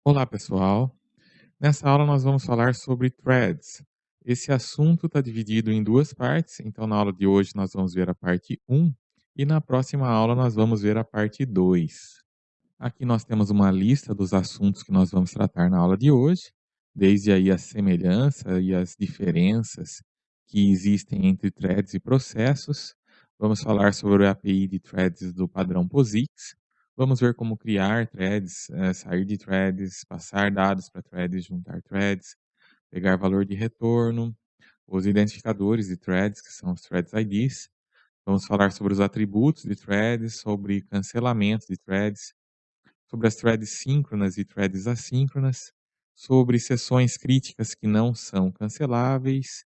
Olá, pessoal. Nessa aula nós vamos falar sobre threads. Esse assunto está dividido em duas partes, então na aula de hoje nós vamos ver a parte um e na próxima aula nós vamos ver a parte 2. Aqui nós temos uma lista dos assuntos que nós vamos tratar na aula de hoje, desde aí a semelhança e as diferenças que existem entre threads e processos. Vamos falar sobre a API de threads do padrão POSIX. Vamos ver como criar threads, sair de threads, passar dados para threads, juntar threads, pegar valor de retorno, os identificadores de threads, que são os threads IDs. Vamos falar sobre os atributos de threads, sobre cancelamento de threads, sobre as threads síncronas e threads assíncronas, sobre sessões críticas que não são canceláveis,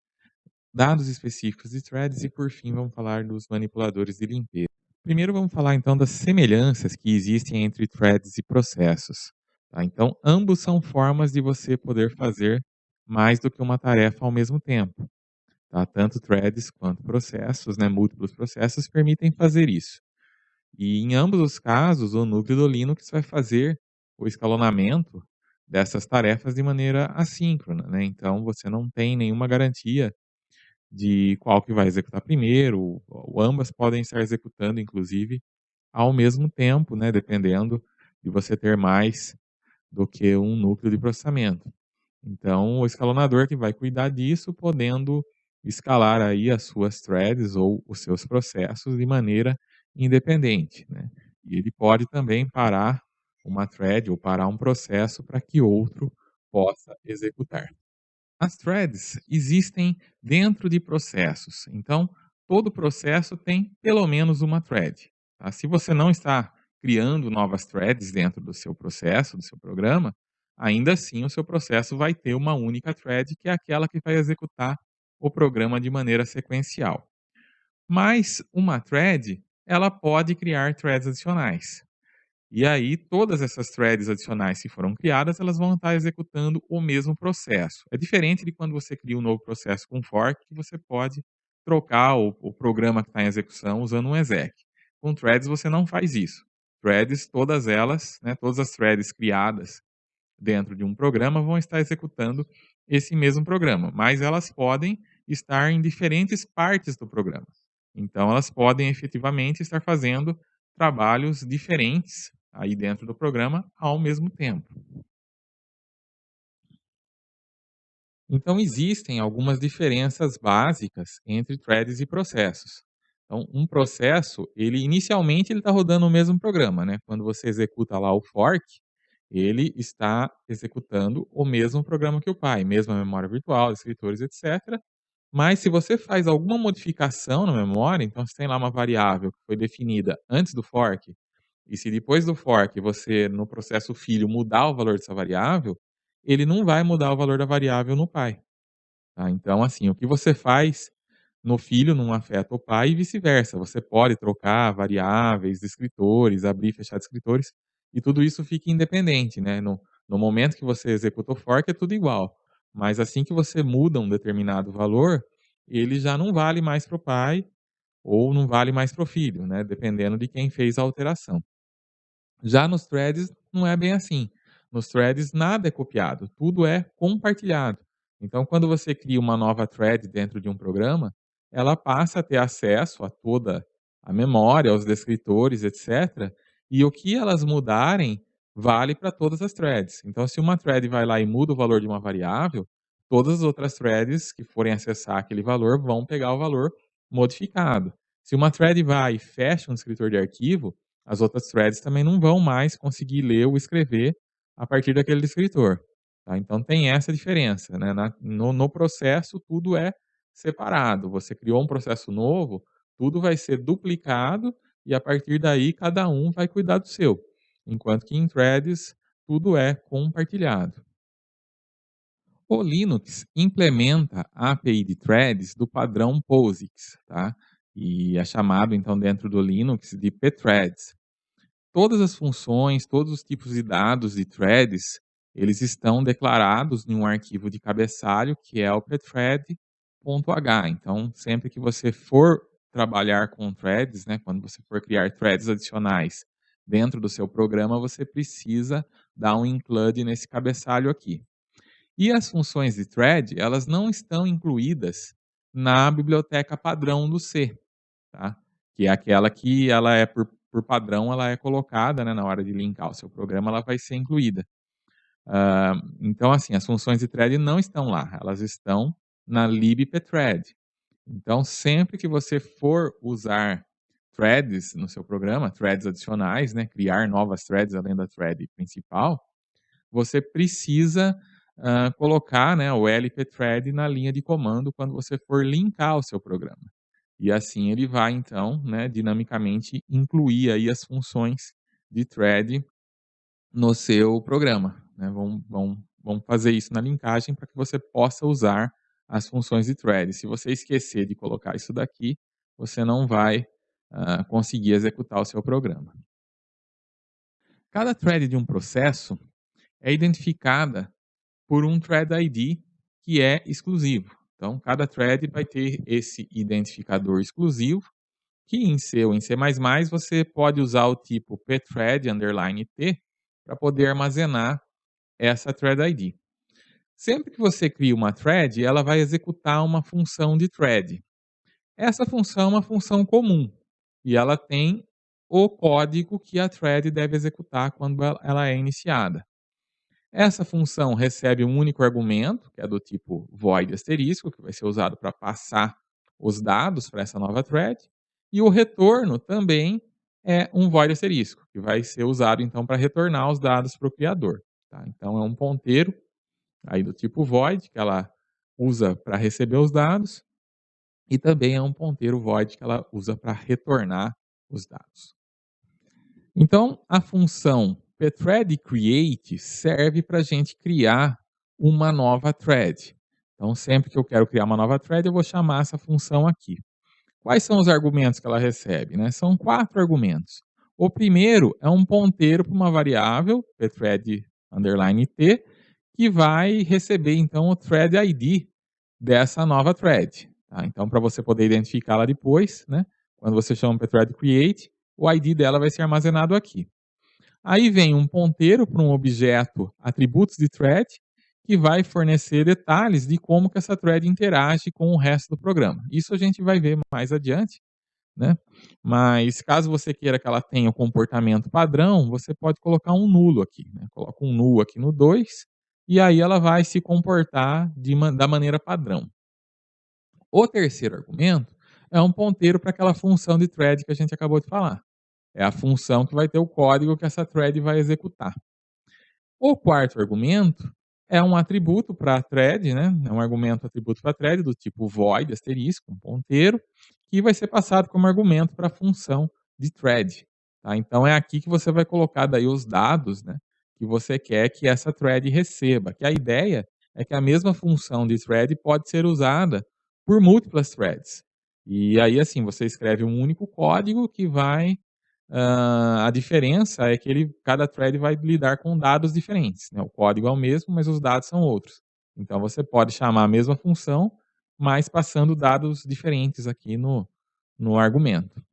dados específicos de threads e, por fim, vamos falar dos manipuladores de limpeza. Primeiro, vamos falar então das semelhanças que existem entre threads e processos. Tá? Então, ambos são formas de você poder fazer mais do que uma tarefa ao mesmo tempo. Tá? Tanto threads quanto processos, né, múltiplos processos, permitem fazer isso. E em ambos os casos, o núcleo do Linux vai fazer o escalonamento dessas tarefas de maneira assíncrona, né? Então você não tem nenhuma garantia de qual que vai executar primeiro, ou ambas podem estar executando, inclusive, ao mesmo tempo, né? Dependendo de você ter mais do que um núcleo de processamento. Então, o escalonador que vai cuidar disso, podendo escalar aí as suas threads ou os seus processos de maneira independente, né? E ele pode também parar uma thread ou parar um processo para que outro possa executar. As threads existem dentro de processos, então todo processo tem pelo menos uma thread. Tá? Se você não está criando novas threads dentro do seu processo, do seu programa, ainda assim o seu processo vai ter uma única thread, que é aquela que vai executar o programa de maneira sequencial. Mas uma thread, ela pode criar threads adicionais. E aí, todas essas threads adicionais que foram criadas, elas vão estar executando o mesmo processo. É diferente de quando você cria um novo processo com fork, que você pode trocar o programa que está em execução usando um exec. Com threads você não faz isso. Threads, todas elas, né, todas as threads criadas dentro de um programa vão estar executando esse mesmo programa, mas elas podem estar em diferentes partes do programa. Então, elas podem efetivamente estar fazendo trabalhos diferentes aí dentro do programa ao mesmo tempo. Então, existem algumas diferenças básicas entre threads e processos. Então, um processo, ele inicialmente ele está rodando o mesmo programa, né? Quando você executa lá o fork, ele está executando o mesmo programa que o pai, mesma memória virtual, escritores, etc. Mas se você faz alguma modificação na memória, então você tem lá uma variável que foi definida antes do fork, e se depois do fork você, no processo filho, mudar o valor dessa variável, ele não vai mudar o valor da variável no pai. Tá? Então, assim, o que você faz no filho não afeta o pai e vice-versa. Você pode trocar variáveis, descritores, abrir e fechar descritores, e tudo isso fica independente, né? No momento que você executa o fork é tudo igual. Mas assim que você muda um determinado valor, ele já não vale mais para o pai ou não vale mais para o filho, né? Dependendo de quem fez a alteração. Já nos threads não é bem assim. Nos threads nada é copiado, tudo é compartilhado. Então, quando você cria uma nova thread dentro de um programa, ela passa a ter acesso a toda a memória, aos descritores, etc. E o que elas mudarem vale para todas as threads. Então, se uma thread vai lá e muda o valor de uma variável, todas as outras threads que forem acessar aquele valor vão pegar o valor modificado. Se uma thread vai e fecha um descritor de arquivo, as outras threads também não vão mais conseguir ler ou escrever a partir daquele escritor. Tá? Então tem essa diferença. Né? No processo, tudo é separado. Você criou um processo novo, tudo vai ser duplicado e a partir daí cada um vai cuidar do seu. Enquanto que em threads, tudo é compartilhado. O Linux implementa a API de threads do padrão POSIX, tá? E é chamado então dentro do Linux de pthreads. Todas as funções, todos os tipos de dados de threads, eles estão declarados em um arquivo de cabeçalho que é o pthread.h. Então, sempre que você for trabalhar com threads, né, quando você for criar threads adicionais dentro do seu programa, você precisa dar um include nesse cabeçalho aqui. E as funções de thread, elas não estão incluídas na biblioteca padrão do C, tá? Que é aquela que ela é por padrão, ela é colocada, né, na hora de linkar o seu programa, ela vai ser incluída. Então, assim, as funções de thread não estão lá, elas estão na libpthread. Então, sempre que você for usar threads no seu programa, threads adicionais, né, criar novas threads além da thread principal, você precisa colocar, né, o lpthread na linha de comando quando você for linkar o seu programa. E assim ele vai, então, né, dinamicamente incluir aí as funções de thread no seu programa, né? Vamos fazer isso na linkagem para que você possa usar as funções de thread. Se você esquecer de colocar isso daqui, você não vai conseguir executar o seu programa. Cada thread de um processo é identificada por um thread ID que é exclusivo. Então, cada thread vai ter esse identificador exclusivo, que em C ou em C++ você pode usar o tipo pthread_t para poder armazenar essa thread ID. Sempre que você cria uma thread, ela vai executar uma função de thread. Essa função é uma função comum e ela tem o código que a thread deve executar quando ela é iniciada. Essa função recebe um único argumento, que é do tipo void asterisco, que vai ser usado para passar os dados para essa nova thread, e o retorno também é um void asterisco, que vai ser usado então para retornar os dados para o criador. Tá? Então é um ponteiro aí do tipo void, que ela usa para receber os dados, e também é um ponteiro void que ela usa para retornar os dados. Então, a função pthread_create serve para a gente criar uma nova thread. Então, sempre que eu quero criar uma nova thread, eu vou chamar essa função aqui. Quais são os argumentos que ela recebe? Né? São 4 argumentos. O primeiro é um ponteiro para uma variável, pthread_t, que vai receber, então, o thread ID dessa nova thread. Tá? Então, para você poder identificá-la depois, né, quando você chama pthread_create, o ID dela vai ser armazenado aqui. Aí vem um ponteiro para um objeto atributos de thread, que vai fornecer detalhes de como que essa thread interage com o resto do programa. Isso a gente vai ver mais adiante, né? Mas caso você queira que ela tenha o comportamento padrão, você pode colocar um nulo aqui, né? Coloca um null aqui no 2, e aí ela vai se comportar da maneira padrão. O terceiro argumento é um ponteiro para aquela função de thread que a gente acabou de falar. É a função que vai ter o código que essa thread vai executar. O quarto argumento é um atributo para a thread, né? É um argumento atributo para a thread do tipo void, asterisco, um ponteiro, que vai ser passado como argumento para a função de thread. Tá? Então é aqui que você vai colocar daí os dados, né, que você quer que essa thread receba. Que a ideia é que a mesma função de thread pode ser usada por múltiplas threads. E aí, assim, você escreve um único código que vai a diferença é que cada thread vai lidar com dados diferentes, né? O código é o mesmo, mas os dados são outros. Então você pode chamar a mesma função, mas passando dados diferentes aqui no argumento.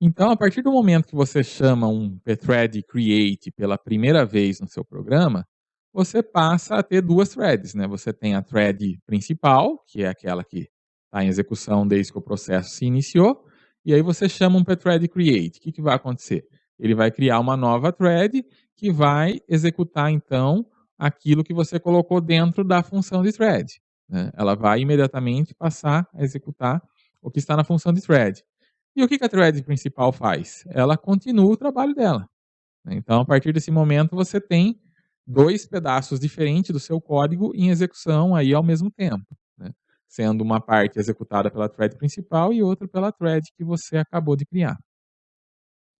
Então, a partir do momento que você chama um pthread create pela primeira vez no seu programa, você passa a ter duas threads, né? Você tem a thread principal, que é aquela que está em execução desde que o processo se iniciou, e aí você chama um pthread create. O que vai acontecer? Ele vai criar uma nova thread que vai executar, então, aquilo que você colocou dentro da função de thread, né? Ela vai imediatamente passar a executar o que está na função de thread. E o que a thread principal faz? Ela continua o trabalho dela, né? Então, a partir desse momento, você tem dois pedaços diferentes do seu código em execução aí ao mesmo tempo, né? Sendo uma parte executada pela thread principal e outra pela thread que você acabou de criar.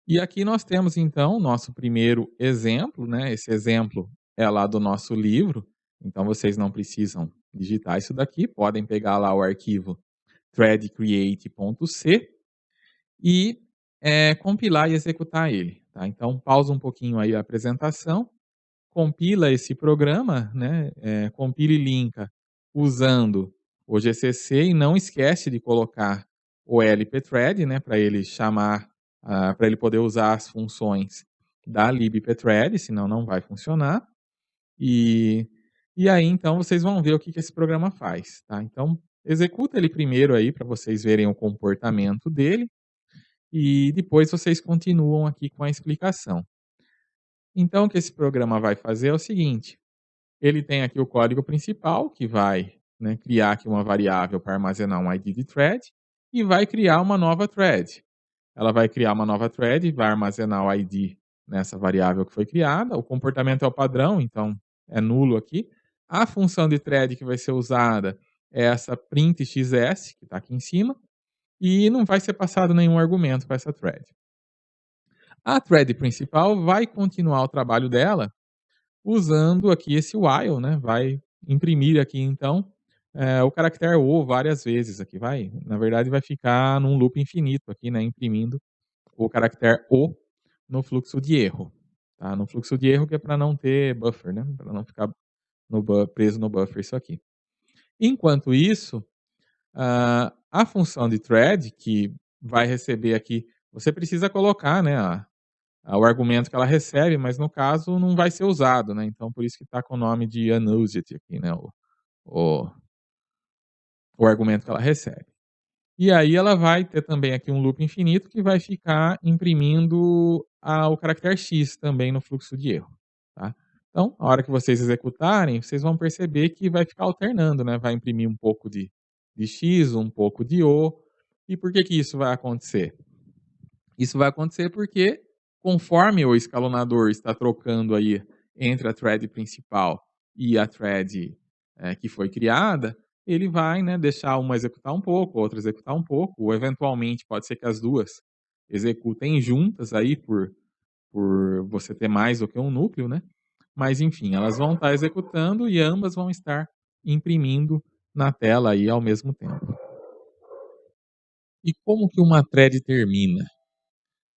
E aqui nós temos, então, nosso primeiro exemplo, né? Esse exemplo é lá do nosso livro, então vocês não precisam digitar isso daqui, podem pegar lá o arquivo threadcreate.c e compilar e executar ele. Tá? Então, pausa um pouquinho aí a apresentação, compila esse programa, né? Compila e linka usando o GCC e não esquece de colocar o lpthread, né? Para ele chamar, para ele poder usar as funções da libpthread, senão não vai funcionar. E e aí, então, vocês vão ver o que que esse programa faz, tá. Então, executa ele primeiro aí para vocês verem o comportamento dele, e depois vocês continuam aqui com a explicação. Então o que esse programa vai fazer é o seguinte: ele tem aqui o código principal que vai, né, criar aqui uma variável para armazenar um ID de thread, e vai criar uma nova thread. Ela vai criar uma nova thread, vai armazenar o ID nessa variável que foi criada, o comportamento é o padrão, então é nulo aqui. A função de thread que vai ser usada é essa print_xs, que está aqui em cima, e não vai ser passado nenhum argumento para essa thread. A thread principal vai continuar o trabalho dela usando aqui esse while, né, vai imprimir aqui então, o caractere "o" várias vezes aqui, na verdade vai ficar num loop infinito aqui, né, imprimindo o caractere "o" no fluxo de erro, tá, no fluxo de erro que é para não ter buffer, né, para não ficar preso no buffer isso aqui. Enquanto isso, a função de thread que vai receber aqui, você precisa colocar, né, o argumento que ela recebe, mas no caso não vai ser usado, né, então por isso que está com o nome de unused aqui, né, o o argumento que ela recebe. E aí ela vai ter também aqui um loop infinito que vai ficar imprimindo o caractere "x" também no fluxo de erro, tá. Então, a hora que vocês executarem, vocês vão perceber que vai ficar alternando, né, vai imprimir um pouco de "x", um pouco de "o". E por que que isso vai acontecer? Isso vai acontecer porque, conforme o escalonador está trocando aí entre a thread principal e a thread, que foi criada, ele vai, né, deixar uma executar um pouco, outra executar um pouco, ou eventualmente pode ser que as 2 executem juntas aí por você ter mais do que um núcleo, né, mas enfim, elas vão estar executando e ambas vão estar imprimindo na tela aí ao mesmo tempo. E como que uma thread termina?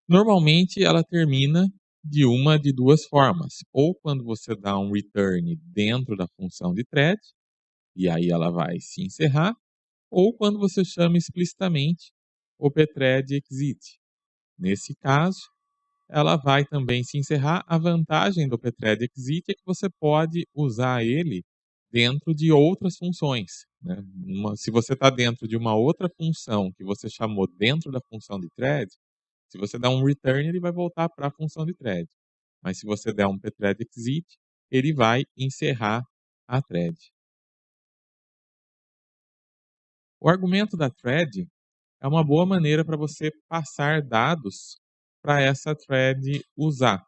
Normalmente ela termina de uma de 2 formas, ou quando você dá um return dentro da função de thread, e aí ela vai se encerrar, ou quando você chama explicitamente o pthread exit. Nesse caso, ela vai também se encerrar. A vantagem do pthread exit é que você pode usar ele dentro de outras funções, né. Se você está dentro de uma outra função que você chamou dentro da função de thread, se você der um return, ele vai voltar para a função de thread. Mas se você der um pthread exit, ele vai encerrar a thread. O argumento da thread é uma boa maneira para você passar dados para essa thread usar,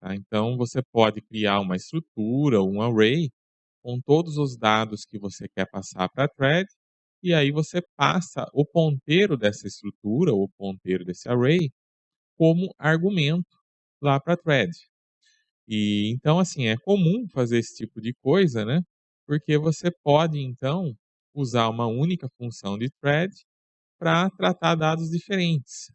tá. Então você pode criar uma estrutura, um array, com todos os dados que você quer passar para a thread, e aí você passa o ponteiro dessa estrutura, ou o ponteiro desse array, como argumento lá para a thread. E então, assim, é comum fazer esse tipo de coisa, né? Porque você pode, então, usar uma única função de thread para tratar dados diferentes.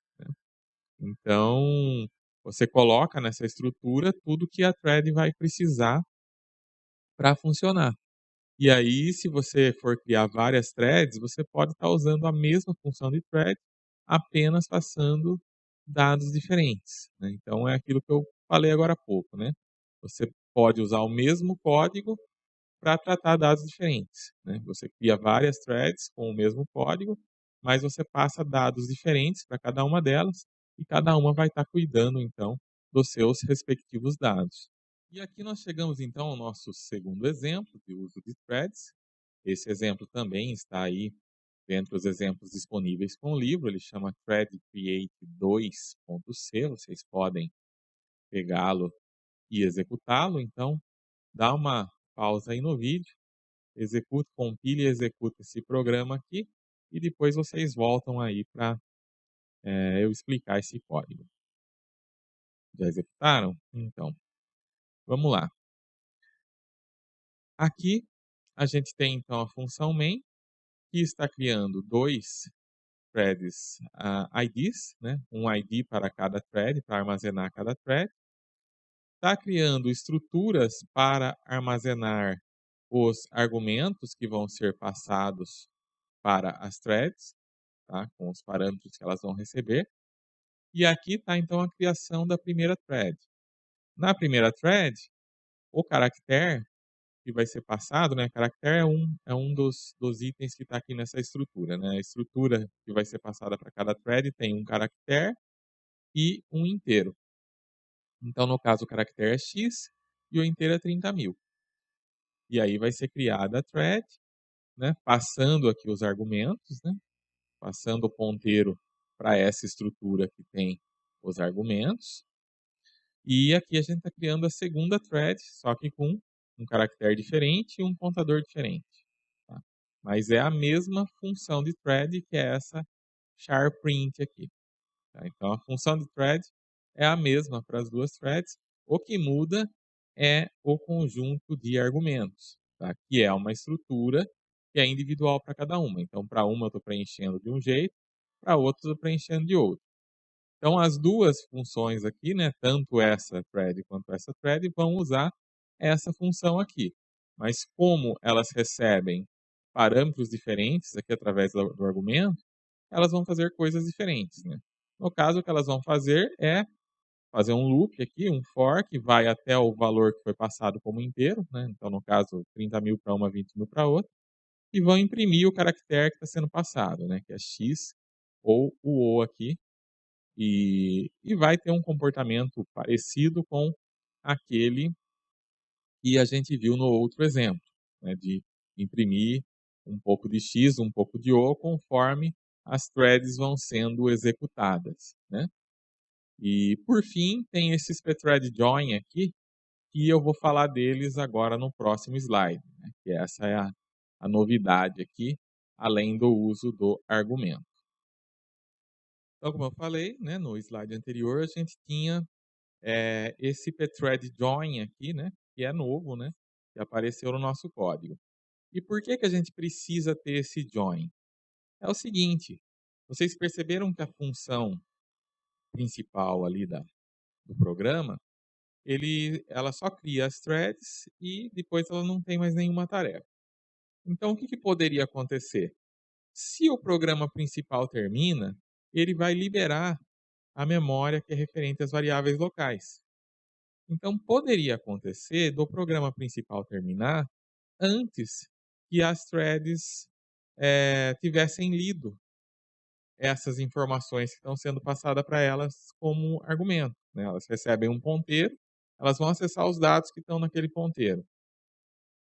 Então, você coloca nessa estrutura tudo que a thread vai precisar para funcionar. E aí, se você for criar várias threads, você pode estar usando a mesma função de thread, apenas passando dados diferentes, né. Então é aquilo que eu falei agora há pouco, né. Você pode usar o mesmo código para tratar dados diferentes, né. Você cria várias threads com o mesmo código, mas você passa dados diferentes para cada uma delas, e cada uma vai estar cuidando, então, dos seus respectivos dados. E aqui nós chegamos então ao nosso segundo exemplo de uso de threads. Esse exemplo também está aí dentre os exemplos disponíveis com o livro, ele chama Thread Create 2.c, vocês podem pegá-lo e executá-lo. Então, dá uma pausa aí no vídeo, execute, compile e execute esse programa aqui, e depois vocês voltam aí para eu explicar esse código. Já executaram? Então, vamos lá. Aqui a gente tem então a função main, que está criando 2 threads IDs, né? Um ID para cada thread, para armazenar cada thread. Está criando estruturas para armazenar os argumentos que vão ser passados para as threads, tá? Com os parâmetros que elas vão receber. E aqui está então a criação da primeira thread. Na primeira thread, o caractere que vai ser passado, né, caractere é um dos itens que está aqui nessa estrutura, né, a estrutura que vai ser passada para cada thread tem um caractere e um inteiro. Então, no caso, o caractere é x e o inteiro é 30.000. E aí vai ser criada a thread, né, passando aqui os argumentos, né, passando o ponteiro para essa estrutura que tem os argumentos. E aqui a gente está criando a segunda thread, só que com um caractere diferente e um contador diferente. Tá? Mas é a mesma função de thread, que é essa char print aqui. Tá? Então a função de thread é a mesma para as duas threads. O que muda é o conjunto de argumentos, tá? Que é uma estrutura que é individual para cada uma. Então, para uma eu estou preenchendo de um jeito, para outra eu estou preenchendo de outro. Então, as duas funções aqui, né, tanto essa thread quanto essa thread, vão usar essa função aqui. Mas como elas recebem parâmetros diferentes aqui através do argumento, elas vão fazer coisas diferentes. Né? No caso, o que elas vão fazer é fazer um loop aqui, um for, que vai até o valor que foi passado como inteiro. Né? Então, no caso, 30.000 para uma, 20.000 para outra. E vão imprimir o caractere que está sendo passado, né, que é x ou o O aqui, e vai ter um comportamento parecido com aquele que a gente viu no outro exemplo, né, de imprimir um pouco de X, um pouco de O, conforme as threads vão sendo executadas. Né? E, por fim, tem esses pthread join aqui, que eu vou falar deles agora no próximo slide, né, que essa é a novidade aqui, além do uso do argumento. Então, como eu falei, né, no slide anterior, a gente tinha esse pthread join aqui, né, que é novo, né, que apareceu no nosso código. E por que a gente precisa ter esse join? É o seguinte, vocês perceberam que a função principal ali do programa, ela só cria as threads e depois ela não tem mais nenhuma tarefa. Então, o que poderia acontecer? Se o programa principal termina, ele vai liberar a memória que é referente às variáveis locais. Então, poderia acontecer do programa principal terminar antes que as threads tivessem lido essas informações que estão sendo passadas para elas como argumento. Né? Elas recebem um ponteiro, elas vão acessar os dados que estão naquele ponteiro.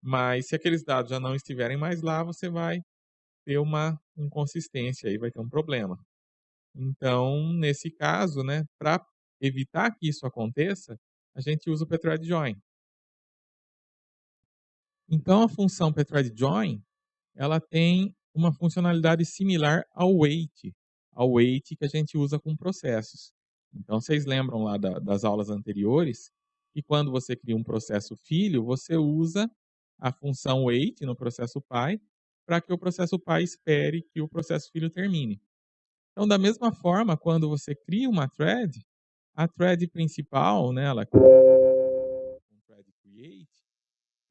Mas se aqueles dados já não estiverem mais lá, você vai ter uma inconsistência, aí vai ter um problema. Então, nesse caso, né, para evitar que isso aconteça, a gente usa o pthread join. Então, a função pthread join, ela tem uma funcionalidade similar ao wait que a gente usa com processos. Então, vocês lembram lá das aulas anteriores que quando você cria um processo filho, você usa a função wait no processo pai para que o processo pai espere que o processo filho termine. Então, da mesma forma, quando você cria uma thread, a thread principal, né, ela thread create,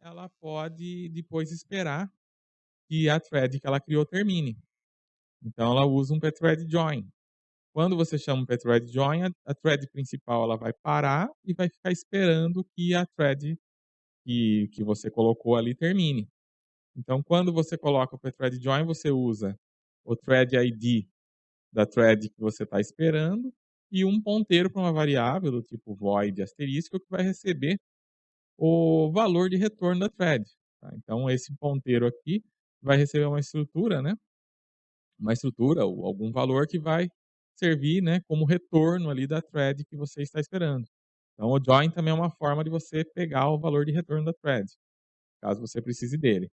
ela pode depois esperar que a thread que ela criou termine. Então ela usa um pthread join. Quando você chama um pthread join, a thread principal ela vai parar e vai ficar esperando que a thread que você colocou ali termine. Então quando você coloca o pthread join, você usa o thread ID da thread que você está esperando e um ponteiro para uma variável do tipo void asterisco que vai receber o valor de retorno da thread. Tá? Então esse ponteiro aqui vai receber uma estrutura, né? Uma estrutura ou algum valor que vai servir, né, como retorno ali da thread que você está esperando. Então o join também é uma forma de você pegar o valor de retorno da thread, caso você precise dele.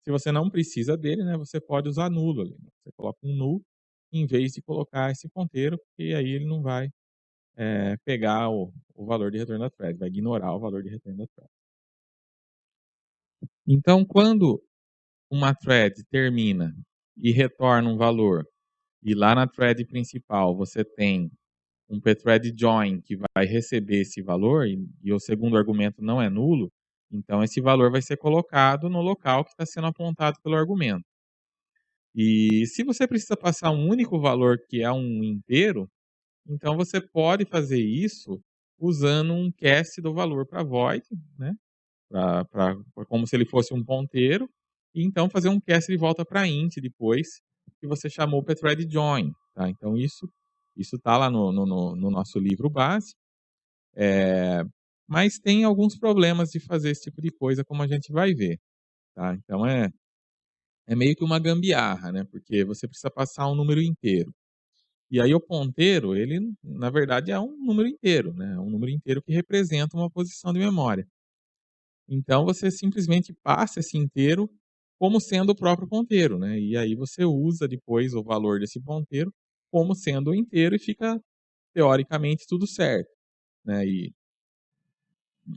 Se você não precisa dele, né, você pode usar nulo ali. Né? Você coloca um null em vez de colocar esse ponteiro, porque aí ele não vai pegar o valor de retorno da thread, vai ignorar o valor de retorno da thread. Então, quando uma thread termina e retorna um valor, e lá na thread principal você tem um pthread join que vai receber esse valor, e o segundo argumento não é nulo, então esse valor vai ser colocado no local que está sendo apontado pelo argumento. E se você precisa passar um único valor que é um inteiro, então você pode fazer isso usando um cast do valor para void, né, pra como se ele fosse um ponteiro, e então fazer um cast de volta para int depois, que você chamou para thread join, tá. Então isso tá lá no nosso livro base, mas tem alguns problemas de fazer esse tipo de coisa, como a gente vai ver, tá. Então é meio que uma gambiarra, né, porque você precisa passar um número inteiro. E aí o ponteiro, ele na verdade é um número inteiro, né, é um número inteiro que representa uma posição de memória. Então você simplesmente passa esse inteiro como sendo o próprio ponteiro, né, e aí você usa depois o valor desse ponteiro como sendo o inteiro e fica teoricamente tudo certo, né. E,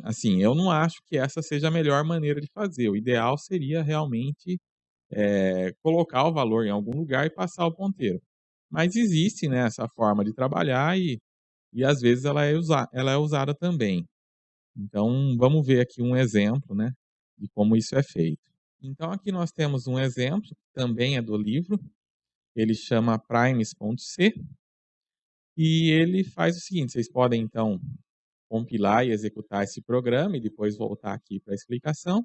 assim, eu não acho que essa seja a melhor maneira de fazer, o ideal seria realmente, colocar o valor em algum lugar e passar o ponteiro. Mas existe, né, essa forma de trabalhar e às vezes ela é usada também. Então vamos ver aqui um exemplo, né, de como isso é feito. Então aqui nós temos um exemplo, também é do livro, ele chama primes.c, e ele faz o seguinte, vocês podem então compilar e executar esse programa e depois voltar aqui para a explicação.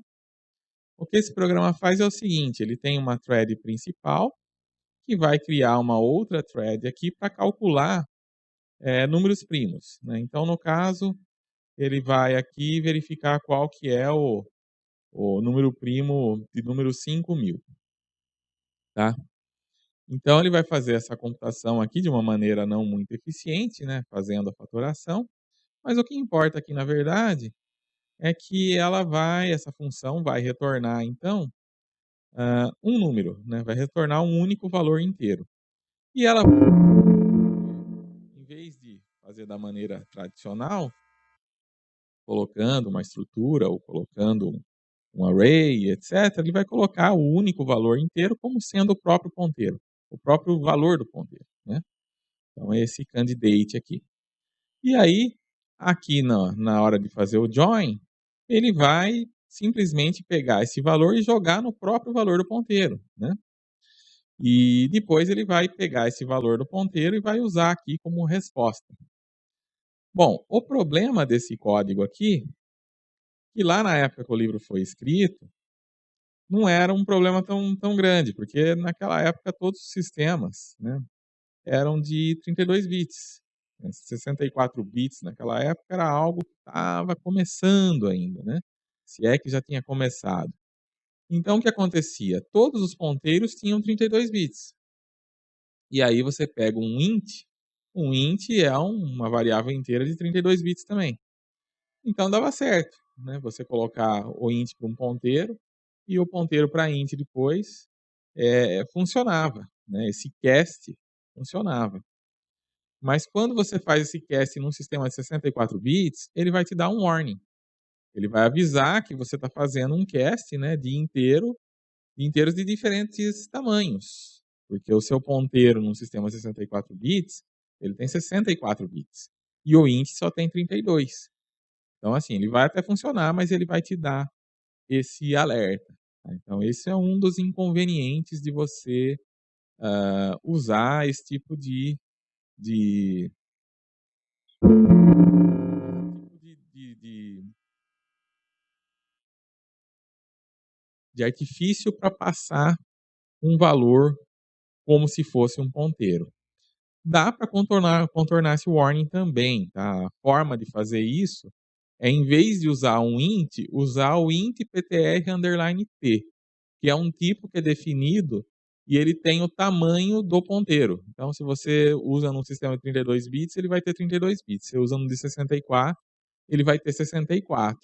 O que esse programa faz é o seguinte, ele tem uma thread principal, que vai criar uma outra thread aqui para calcular números primos, né. Então no caso, ele vai aqui verificar qual que é o número primo de número 5.000, tá. Então ele vai fazer essa computação aqui de uma maneira não muito eficiente, né, fazendo a fatoração, mas o que importa aqui na verdade, é que essa função vai retornar então, um número, né, vai retornar um único valor inteiro. E ela, em vez de fazer da maneira tradicional, colocando uma estrutura ou colocando um array, etc., ele vai colocar o único valor inteiro como sendo o próprio ponteiro, o próprio valor do ponteiro, né. Então é esse candidate aqui. E aí, aqui na hora de fazer o join, ele vai simplesmente pegar esse valor e jogar no próprio valor do ponteiro, né. E depois ele vai pegar esse valor do ponteiro e vai usar aqui como resposta. Bom, o problema desse código aqui, que lá na época que o livro foi escrito, não era um problema tão grande, porque naquela época todos os sistemas, né, eram de 32 bits. 64 bits naquela época era algo que estava começando ainda, né, se é que já tinha começado. Então o que acontecia? Todos os ponteiros tinham 32 bits. E aí você pega um int é uma variável inteira de 32 bits também. Então dava certo, né, você colocar o int para um ponteiro, e o ponteiro para int depois, funcionava, né, esse cast funcionava. Mas quando você faz esse cast num sistema de 64 bits, ele vai te dar um warning. Ele vai avisar que você está fazendo um cast, né, de inteiros de diferentes tamanhos, porque o seu ponteiro num sistema de 64 bits, ele tem 64 bits, e o int só tem 32. Então, assim, ele vai até funcionar, mas ele vai te dar esse alerta, tá. Então esse é um dos inconvenientes de você, usar esse tipo de de de de de artifício para passar um valor como se fosse um ponteiro. Dá para contornar esse warning também, tá. A forma de fazer isso é, em vez de usar um int, usar o int ptr_t, que é um tipo que é definido e ele tem o tamanho do ponteiro. Então se você usa num sistema de 32 bits, ele vai ter 32 bits, você usa no de 64, ele vai ter 64.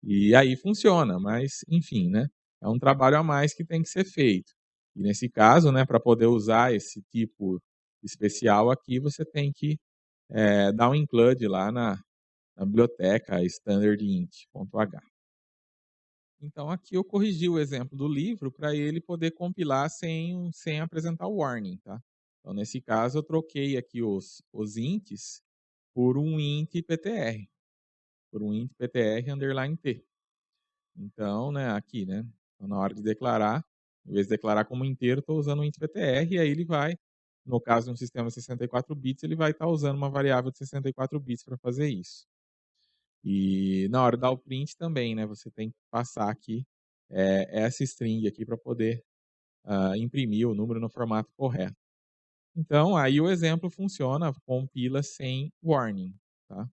E aí funciona, mas enfim, né, é um trabalho a mais que tem que ser feito. E nesse caso, né, para poder usar esse tipo especial aqui, você tem que, dar um include lá na biblioteca standardint.h. Então aqui eu corrigi o exemplo do livro para ele poder compilar sem apresentar o warning, tá. Então nesse caso eu troquei aqui os ints por um int ptr, _t. Então, né, aqui, né, então na hora de declarar, em vez de declarar como inteiro, estou usando o int ptr e aí ele vai No caso de um sistema de 64 bits, ele vai estar usando uma variável de 64 bits para fazer isso. E na hora de dar o print também, né, você tem que passar aqui, essa string aqui para poder, imprimir o número no formato correto. Então, aí o exemplo funciona, compila sem warning, tá.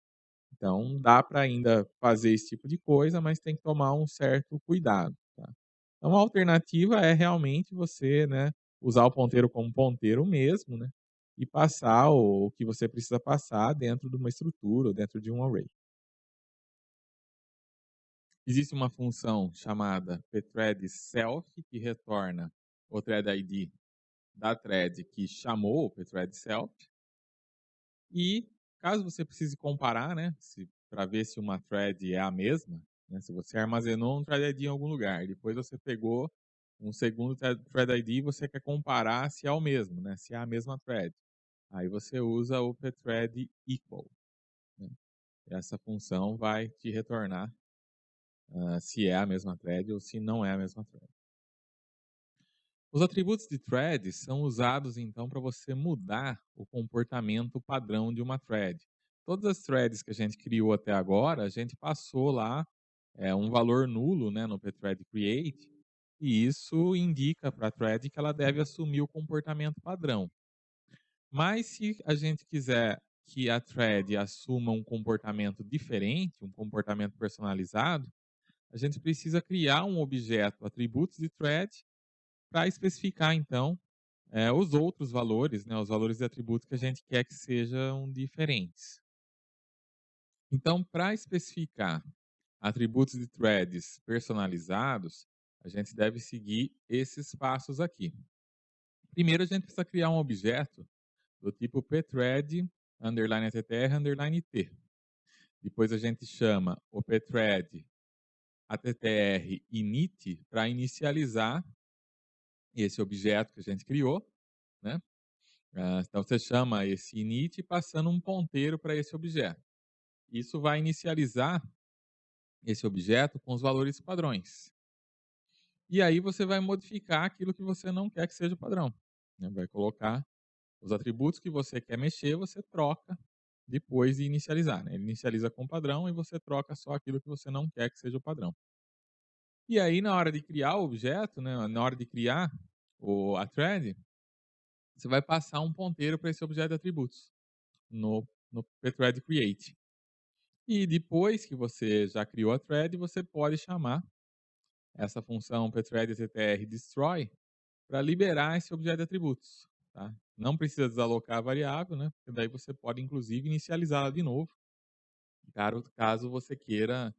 Então dá para ainda fazer esse tipo de coisa, mas tem que tomar um certo cuidado, tá. Então a alternativa é realmente você, né, usar o ponteiro como ponteiro mesmo, né, e passar o que você precisa passar dentro de uma estrutura ou dentro de um array. Existe uma função chamada pthread_self que retorna o thread ID da thread que chamou o pthread_self. E caso você precise comparar, né, para ver se uma thread é a mesma, né, se você armazenou um thread ID em algum lugar, depois você pegou um segundo thread ID e você quer comparar se é o mesmo, né, se é a mesma thread. Aí você usa o pthread equal, né. Essa função vai te retornar se é a mesma thread ou se não é a mesma thread. Os atributos de thread são usados então para você mudar o comportamento padrão de uma thread. Todas as threads que a gente criou até agora, a gente passou lá um valor nulo, né, no pthread create, e isso indica para a thread que ela deve assumir o comportamento padrão. Mas se a gente quiser que a thread assuma um comportamento diferente, um comportamento personalizado, a gente precisa criar um objeto atributos de thread para especificar então os outros valores, né, os valores de atributo que a gente quer que sejam diferentes. Então, para especificar atributos de threads personalizados, a gente deve seguir esses passos aqui. Primeiro, a gente precisa criar um objeto do tipo pthread _attr _t. Depois a gente chama o pthread attr init para inicializar esse objeto que a gente criou, né? Então você chama esse init passando um ponteiro para esse objeto. Isso vai inicializar esse objeto com os valores padrões. E aí você vai modificar aquilo que você não quer que seja o padrão, né? Vai colocar os atributos que você quer mexer, você troca depois de inicializar, né? Ele inicializa com o padrão e você troca só aquilo que você não quer que seja o padrão. E aí na hora de criar o objeto, né, na hora de criar a thread, você vai passar um ponteiro para esse objeto de atributos no pthread create. E depois que você já criou a thread, você pode chamar essa função pthread_attr_destroy para liberar esse objeto de atributos. Tá? Não precisa desalocar a variável, né? Porque daí você pode inclusive inicializá-la de novo, caso você queira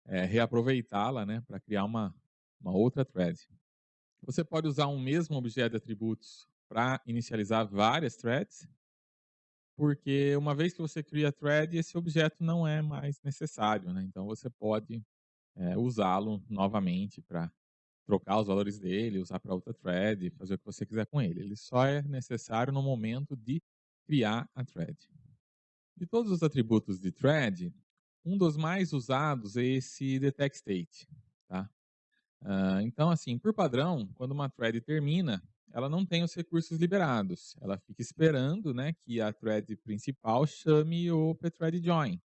reaproveitá-la, né, para criar uma outra thread. Você pode usar um mesmo objeto de atributos para inicializar várias threads, porque uma vez que você cria a thread, esse objeto não é mais necessário, né? Então você pode usá-lo novamente para trocar os valores dele, usar para outra thread, fazer o que você quiser com ele. Ele só é necessário no momento de criar a thread. De todos os atributos de thread, um dos mais usados é esse detectState, tá? Então, assim, por padrão, quando uma thread termina, ela não tem os recursos liberados. Ela fica esperando, né, que a thread principal chame o pthread join.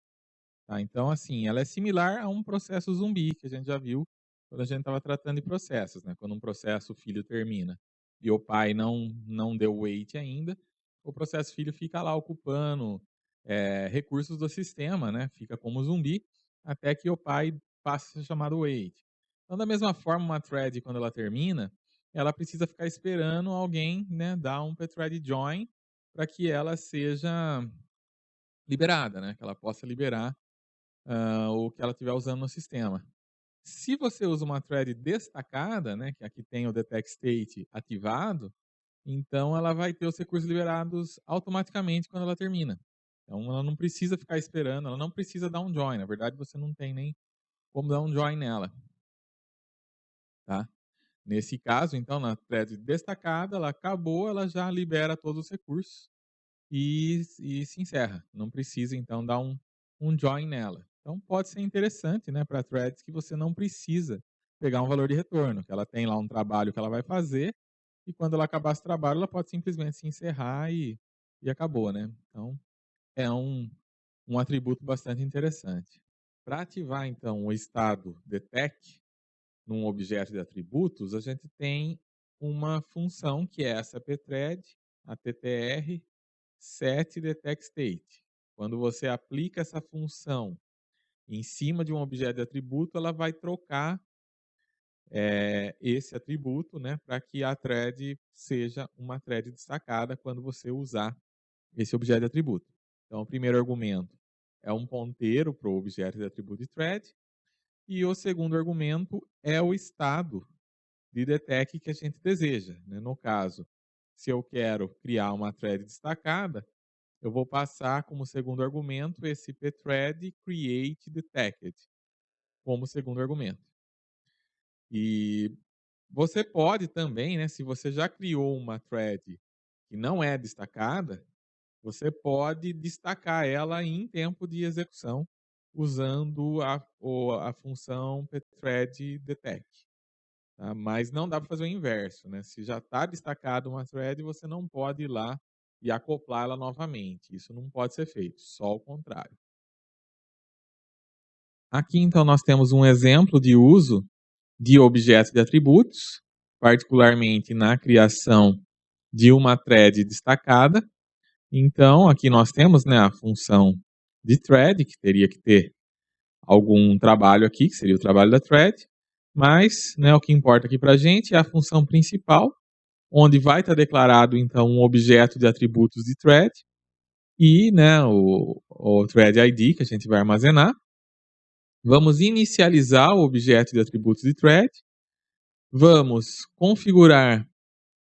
Tá? Então, assim, ela é similar a um processo zumbi que a gente já viu quando a gente estava tratando de processos, né? Quando um processo filho termina e o pai não deu wait ainda, o processo filho fica lá ocupando recursos do sistema, né? Fica como zumbi até que o pai passe a ser chamado wait. Então, da mesma forma, uma thread, quando ela termina, ela precisa ficar esperando alguém, né, dar um pthread join para que ela seja liberada, né? Que ela possa liberar o que ela estiver usando no sistema. Se você usa uma thread destacada, né, que aqui tem o detect state ativado, então ela vai ter os recursos liberados automaticamente quando ela termina. Então ela não precisa ficar esperando, ela não precisa dar um join. Na verdade, você não tem nem como dar um join nela, tá? Nesse caso, então, na thread destacada, ela acabou, ela já libera todos os recursos e se encerra. Não precisa, então, dar um join nela. Então, pode ser interessante, né, para threads que você não precisa pegar um valor de retorno, que ela tem lá um trabalho que ela vai fazer, e quando ela acabar esse trabalho, ela pode simplesmente se encerrar e acabou, né. Então, é um atributo bastante interessante. Para ativar, então, o estado detect num objeto de atributos, a gente tem uma função que é essa pthread, a ttr set detect state. Quando você aplica essa função em cima de um objeto de atributo, ela vai trocar esse atributo, né, para que a thread seja uma thread destacada quando você usar esse objeto de atributo. Então, o primeiro argumento é um ponteiro para o objeto de atributo de thread, e o segundo argumento é o estado de detect que a gente deseja, né? No caso, se eu quero criar uma thread destacada, eu vou passar como segundo argumento esse pthread create detected como segundo argumento. E você pode também, né, se você já criou uma thread que não é destacada, você pode destacar ela em tempo de execução usando a função pthread detect. Tá? Mas não dá para fazer o inverso, né? Se já está destacado uma thread, você não pode ir lá e acoplá-la novamente. Isso não pode ser feito, só o contrário. Aqui, então, nós temos um exemplo de uso de objetos de atributos, particularmente na criação de uma thread destacada. Então, aqui nós temos, né, a função de thread, que teria que ter algum trabalho aqui, que seria o trabalho da thread, mas, né, o que importa aqui para a gente é a função principal, onde vai estar declarado, então, um objeto de atributos de thread e, né, o thread ID que a gente vai armazenar. Vamos inicializar o objeto de atributos de thread, vamos configurar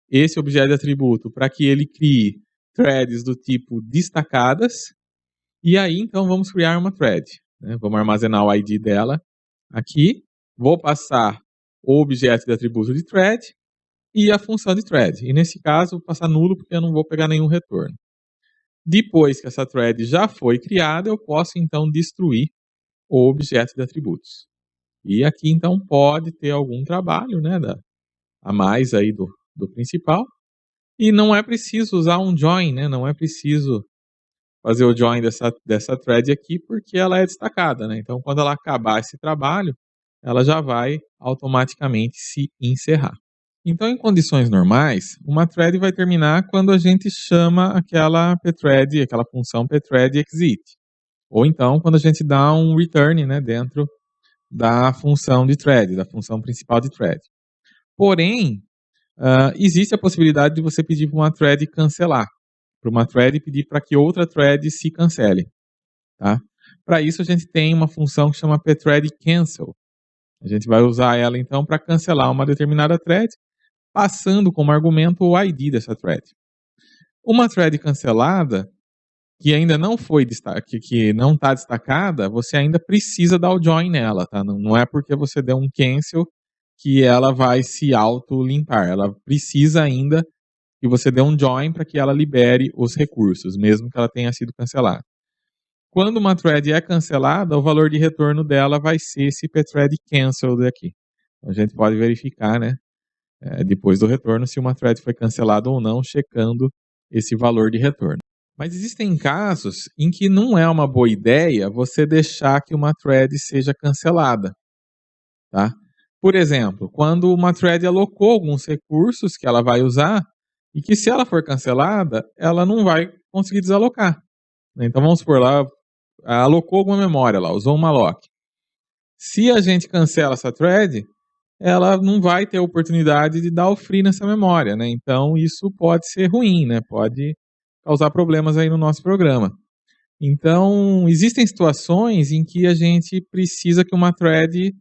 esse objeto de atributo para que ele crie threads do tipo destacadas, e aí, então, vamos criar uma thread, né? Vamos armazenar o ID dela aqui, vou passar o objeto de atributo de thread e a função de thread. E nesse caso, vou passar nulo porque eu não vou pegar nenhum retorno. Depois que essa thread já foi criada, eu posso então destruir o objeto de atributos. E aqui então pode ter algum trabalho, né, a mais aí do principal. E não é preciso usar um join, né? Não é preciso fazer o join dessa thread aqui porque ela é destacada, né? Então quando ela acabar esse trabalho, ela já vai automaticamente se encerrar. Então, em condições normais, uma thread vai terminar quando a gente chama aquela pthread, aquela função pthread exit. Ou então, quando a gente dá um return, né, dentro da função de thread, da função principal de thread. Porém, existe a possibilidade de você pedir para uma thread cancelar, para uma thread pedir para que outra thread se cancele. Tá? Para isso, a gente tem uma função que chama pthread cancel. A gente vai usar ela, então, para cancelar uma determinada thread, passando como argumento o ID dessa thread. Uma thread cancelada, que ainda não foi que não está destacada, você ainda precisa dar o join nela, tá? Não é porque você deu um cancel que ela vai se auto-limpar. Ela precisa ainda que você dê um join para que ela libere os recursos, mesmo que ela tenha sido cancelada. Quando uma thread é cancelada, o valor de retorno dela vai ser esse pthread cancelled aqui. Então, a gente pode verificar, né, depois do retorno, se uma thread foi cancelada ou não, checando esse valor de retorno. Mas existem casos em que não é uma boa ideia você deixar que uma thread seja cancelada. Tá? Por exemplo, quando uma thread alocou alguns recursos que ela vai usar e que se ela for cancelada, ela não vai conseguir desalocar. Então vamos supor, ela alocou alguma memória lá, usou uma lock. Se a gente cancela essa thread, ela não vai ter a oportunidade de dar o free nessa memória, né? Então isso pode ser ruim, né? Pode causar problemas aí no nosso programa. Então, existem situações em que a gente precisa que uma thread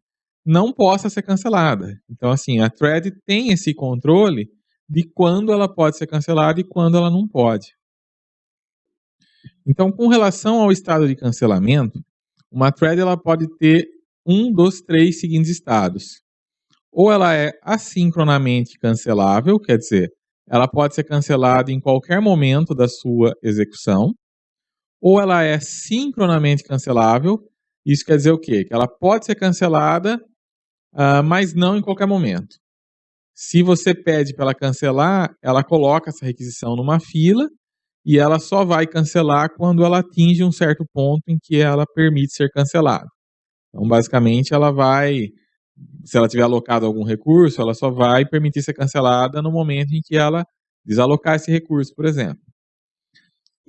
não possa ser cancelada. Então, assim, a thread tem esse controle de quando ela pode ser cancelada e quando ela não pode. Então, com relação ao estado de cancelamento, uma thread ela pode ter um dos três seguintes estados. Ou ela é assincronamente cancelável, quer dizer, ela pode ser cancelada em qualquer momento da sua execução, ou ela é sincronamente cancelável, isso quer dizer o quê? Que ela pode ser cancelada, mas não em qualquer momento. Se você pede para ela cancelar, ela coloca essa requisição numa fila e ela só vai cancelar quando ela atinge um certo ponto em que ela permite ser cancelada. Então, basicamente, ela vai, se ela tiver alocado algum recurso, ela só vai permitir ser cancelada no momento em que ela desalocar esse recurso, por exemplo.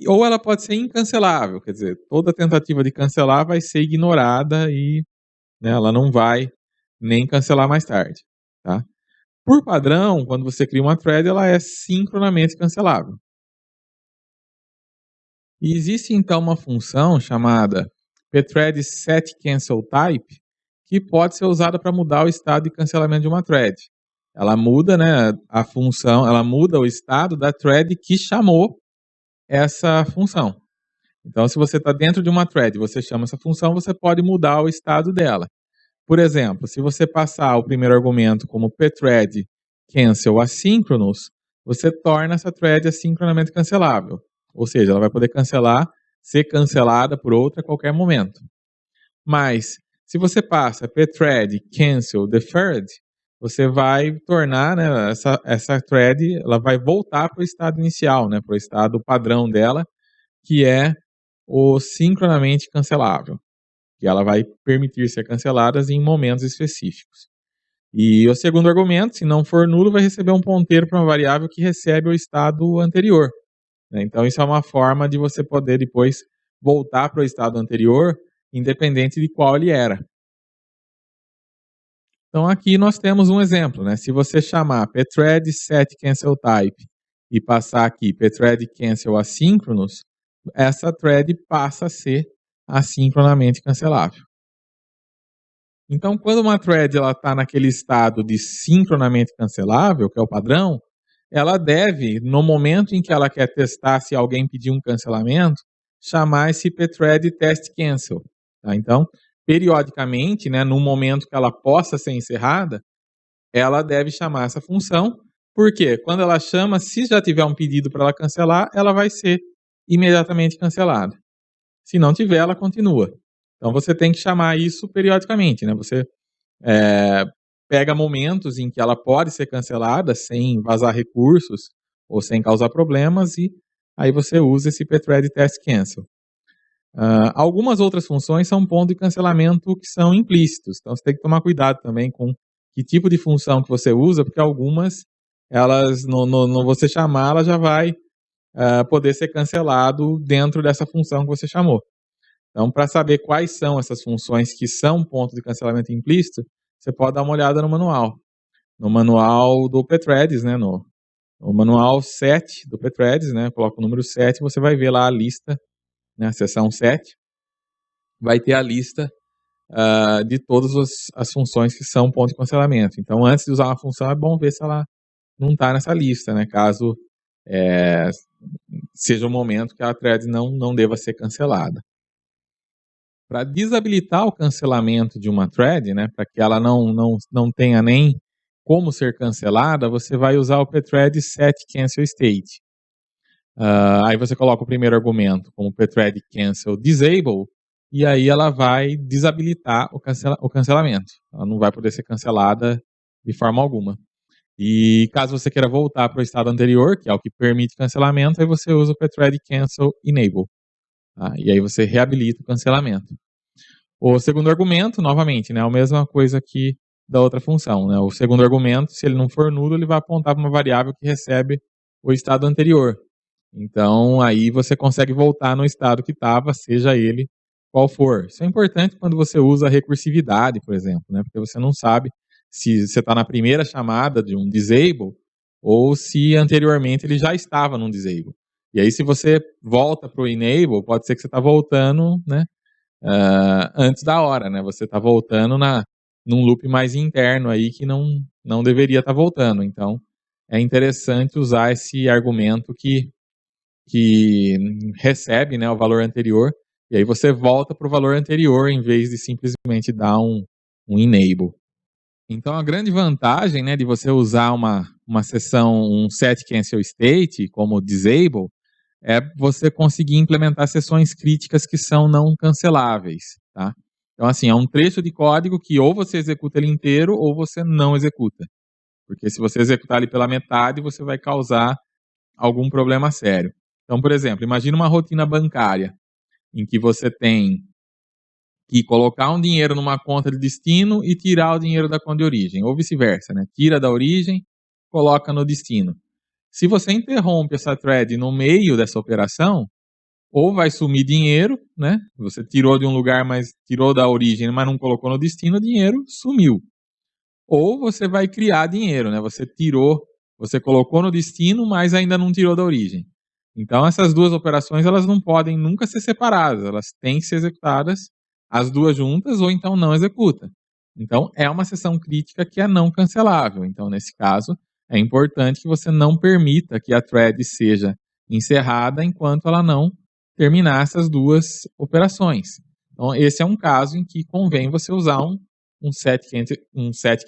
Ou ela pode ser incancelável, quer dizer, toda tentativa de cancelar vai ser ignorada e, né, ela não vai nem cancelar mais tarde, tá? Por padrão, quando você cria uma thread, ela é sincronamente cancelável. E existe então uma função chamada pthread setCancelType que pode ser usada para mudar o estado de cancelamento de uma thread. Ela muda, né, a função, ela muda o estado da thread que chamou essa função. Então, se você está dentro de uma thread, você chama essa função, você pode mudar o estado dela. Por exemplo, se você passar o primeiro argumento como pthread cancel asynchronous, você torna essa thread assincronamente cancelável. Ou seja, ela vai poder cancelar, ser cancelada por outra a qualquer momento. Mas, se você passa pthread cancel deferred, você vai tornar, né, essa thread, ela vai voltar para o estado inicial, né, para o estado padrão dela, que é o sincronamente cancelável, que ela vai permitir ser canceladas em momentos específicos. E o segundo argumento, se não for nulo, vai receber um ponteiro para uma variável que recebe o estado anterior, né? Então isso é uma forma de você poder depois voltar para o estado anterior, independente de qual ele era. Então aqui nós temos um exemplo, né? Se você chamar pthread setCancelType e passar aqui pthread cancel asynchronous, essa thread passa a ser assincronamente cancelável. Então, quando uma thread está naquele estado de sincronamente cancelável, que é o padrão, ela deve, no momento em que ela quer testar se alguém pedir um cancelamento, chamar esse pthread testCancel. Tá? Então, periodicamente, né, no momento que ela possa ser encerrada, ela deve chamar essa função, porque quando ela chama, se já tiver um pedido para ela cancelar, ela vai ser imediatamente cancelada. Se não tiver, ela continua. Então você tem que chamar isso periodicamente, né? Você pega momentos em que ela pode ser cancelada sem vazar recursos ou sem causar problemas e aí você usa esse pthread test cancel. Algumas outras funções são pontos de cancelamento que são implícitos, então você tem que tomar cuidado também com que tipo de função que você usa, porque algumas, elas, no você chamar, ela já vai poder ser cancelado dentro dessa função que você chamou. Então, para saber quais são essas funções que são ponto de cancelamento implícito, você pode dar uma olhada no manual. No manual do pthreads, né, no manual 7 do pthreads, né, coloca o número 7, você vai ver lá a lista, né, a seção 7, vai ter a lista de todas as funções que são ponto de cancelamento. Então, antes de usar uma função, é bom ver se ela não está nessa lista, né, caso seja o momento que a thread não deva ser cancelada. Para desabilitar o cancelamento de uma thread, né, para que ela não tenha nem como ser cancelada, você vai usar o pthread setCancelState. Aí você coloca o primeiro argumento como pthread cancel disable, e aí ela vai desabilitar o cancelamento. Ela não vai poder ser cancelada de forma alguma. E caso você queira voltar para o estado anterior, que é o que permite cancelamento, aí você usa o pthread cancel enable. Tá? E aí você reabilita o cancelamento. O segundo argumento, novamente, né, é a mesma coisa que da outra função. Né? O segundo argumento, se ele não for nulo, ele vai apontar para uma variável que recebe o estado anterior. Então, aí você consegue voltar no estado que estava, seja ele qual for. Isso é importante quando você usa a recursividade, por exemplo, né? Porque você não sabe se você está na primeira chamada de um disable ou se anteriormente ele já estava num disable. E aí, se você volta para o enable, pode ser que você está voltando, né, antes da hora, né? Você está voltando num loop mais interno aí que não deveria estar voltando. Então, é interessante usar esse argumento que recebe, né, o valor anterior, e aí você volta para o valor anterior em vez de simplesmente dar um enable. Então, a grande vantagem, né, de você usar uma seção, um setCancelState como disable, é você conseguir implementar seções críticas que são não canceláveis, tá? Então, assim, é um trecho de código que ou você executa ele inteiro ou você não executa. porque se você executar ali pela metade, você vai causar algum problema sério. Então, por exemplo, imagina uma rotina bancária, em que você tem que colocar um dinheiro numa conta de destino e tirar o dinheiro da conta de origem, ou vice-versa, né? Tira da origem, coloca no destino. Se você interrompe essa thread no meio dessa operação, ou vai sumir dinheiro, né? Você tirou de um lugar, mas tirou da origem, mas não colocou no destino, o dinheiro sumiu. Ou você vai criar dinheiro, né? Você colocou no destino, mas ainda não tirou da origem. Então essas duas operações, elas não podem nunca ser separadas, elas têm que ser executadas as duas juntas ou então não executa. Então é uma sessão crítica que é não cancelável. Então nesse caso, é importante que você não permita que a thread seja encerrada enquanto ela não terminar essas duas operações. Então esse é um caso em que convém você usar um set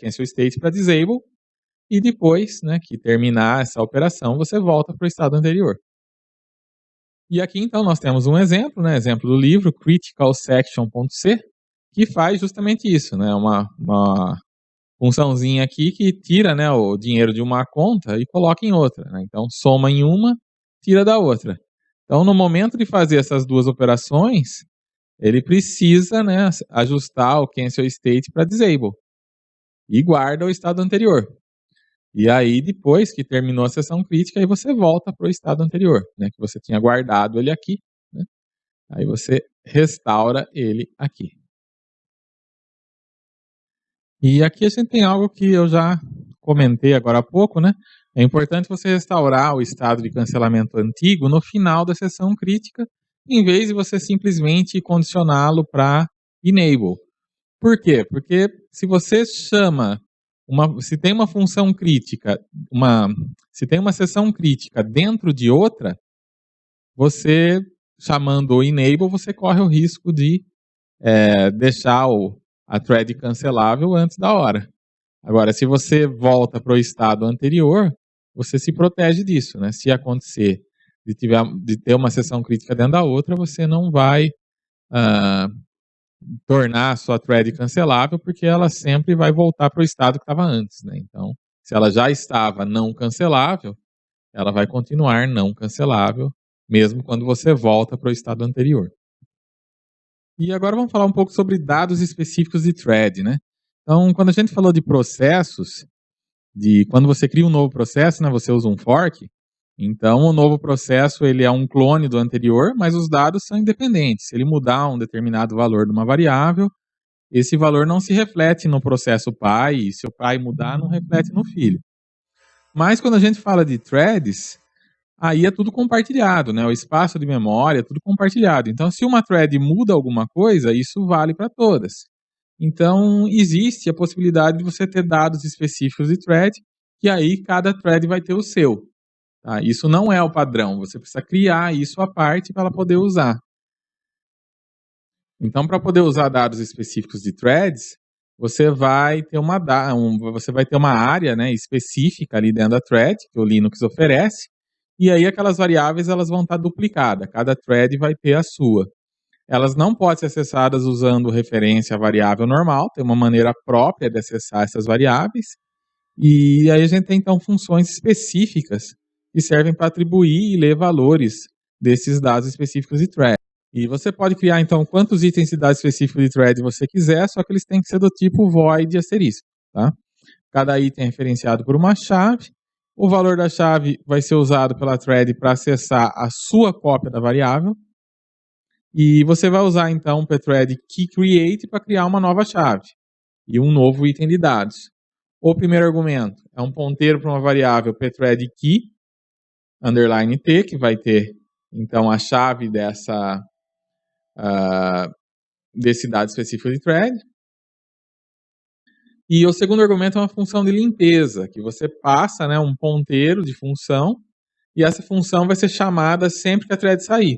cancel state para disable, e depois, né, que terminar essa operação, você volta para o estado anterior. E aqui então nós temos um exemplo, né, exemplo do livro criticalsection.c, que faz justamente isso, né, uma funçãozinha aqui que tira, né, o dinheiro de uma conta e coloca em outra, né? Então soma em uma, tira da outra. Então no momento de fazer essas duas operações, ele precisa, né, ajustar o cancel state para disable e guarda o estado anterior. E aí, depois que terminou a sessão crítica, aí você volta para o estado anterior, né, que você tinha guardado ele aqui, né? Aí você restaura ele aqui. E aqui a gente tem algo que eu já comentei agora há pouco, né? É importante você restaurar o estado de cancelamento antigo no final da sessão crítica, em vez de você simplesmente condicioná-lo para enable. Por quê? Porque se você chama se tem uma função crítica, se tem uma sessão crítica dentro de outra, você chamando o enable, você corre o risco de deixar a thread cancelável antes da hora. Agora, se você volta para o estado anterior, você se protege disso, né? Se acontecer de ter uma sessão crítica dentro da outra, você não vai tornar a sua thread cancelável, porque ela sempre vai voltar para o estado que estava antes, né? Então, se ela já estava não cancelável, ela vai continuar não cancelável, mesmo quando você volta para o estado anterior. E agora vamos falar um pouco sobre dados específicos de thread, né? Então, quando a gente falou de processos, quando você cria um novo processo, né, você usa um fork. Então, o novo processo ele é um clone do anterior, mas os dados são independentes. Se ele mudar um determinado valor de uma variável, esse valor não se reflete no processo pai, e se o pai mudar, não reflete no filho. Mas quando a gente fala de threads, aí é tudo compartilhado, né? O espaço de memória é tudo compartilhado. Então, se uma thread muda alguma coisa, isso vale para todas. Então, existe a possibilidade de você ter dados específicos de thread, que aí cada thread vai ter o seu. Tá? Isso não é o padrão, você precisa criar isso à parte para ela poder usar. Então, para poder usar dados específicos de threads, você vai ter uma área, né, específica ali dentro da thread, que o Linux oferece, e aí aquelas variáveis elas vão estar duplicadas, cada thread vai ter a sua. Elas não podem ser acessadas usando referência à variável normal, tem uma maneira própria de acessar essas variáveis, e aí a gente tem então funções específicas que servem para atribuir e ler valores desses dados específicos de thread. E você pode criar, então, quantos itens de dados específicos de thread você quiser, só que eles têm que ser do tipo void asterisco, tá? Cada item é referenciado por uma chave. O valor da chave vai ser usado pela thread para acessar a sua cópia da variável. E você vai usar, então, o pthread keyCreate para criar uma nova chave e um novo item de dados. O primeiro argumento é um ponteiro para uma variável pthread key, underline t, que vai ter, então, a chave desse dado específico de thread. E o segundo argumento é uma função de limpeza, que você passa, né, um ponteiro de função, e essa função vai ser chamada sempre que a thread sair,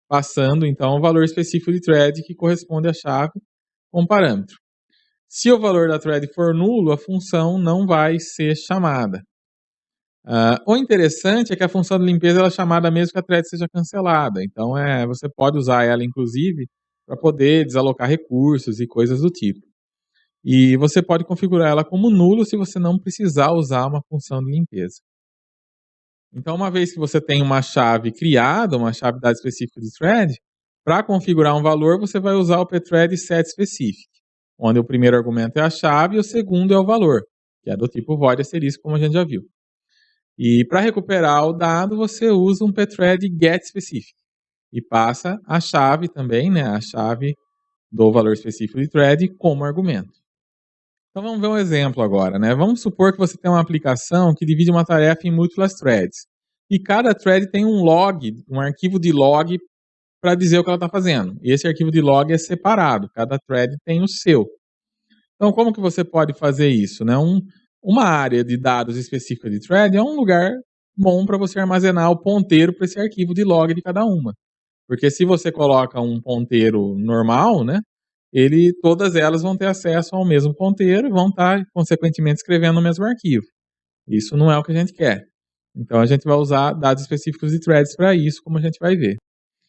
passando então o valor específico de thread que corresponde à chave com parâmetro. Se o valor da thread for nulo, a função não vai ser chamada. O interessante é que a função de limpeza ela é chamada mesmo que a thread seja cancelada. Então, você pode usar ela, inclusive, para poder desalocar recursos e coisas do tipo. E você pode configurar ela como nulo se você não precisar usar uma função de limpeza. Então, uma vez que você tem uma chave criada, uma chave dada específica de thread, para configurar um valor, você vai usar o pthread setSpecific, onde o primeiro argumento é a chave e o segundo é o valor, que é do tipo void asterisco, como a gente já viu. E para recuperar o dado, você usa um pthread getSpecific e passa a chave também, né, a chave do valor específico de thread como argumento. Então vamos ver um exemplo agora, né? Vamos supor que você tem uma aplicação que divide uma tarefa em múltiplas threads. E cada thread tem um log, um arquivo de log para dizer o que ela está fazendo. E esse arquivo de log é separado, cada thread tem o seu. Então como que você pode fazer isso, né? Uma área de dados específica de thread é um lugar bom para você armazenar o ponteiro para esse arquivo de log de cada uma. Porque se você coloca um ponteiro normal, né? Todas elas vão ter acesso ao mesmo ponteiro e vão estar, consequentemente, escrevendo no mesmo arquivo. Isso não é o que a gente quer. Então, a gente vai usar dados específicos de threads para isso, como a gente vai ver.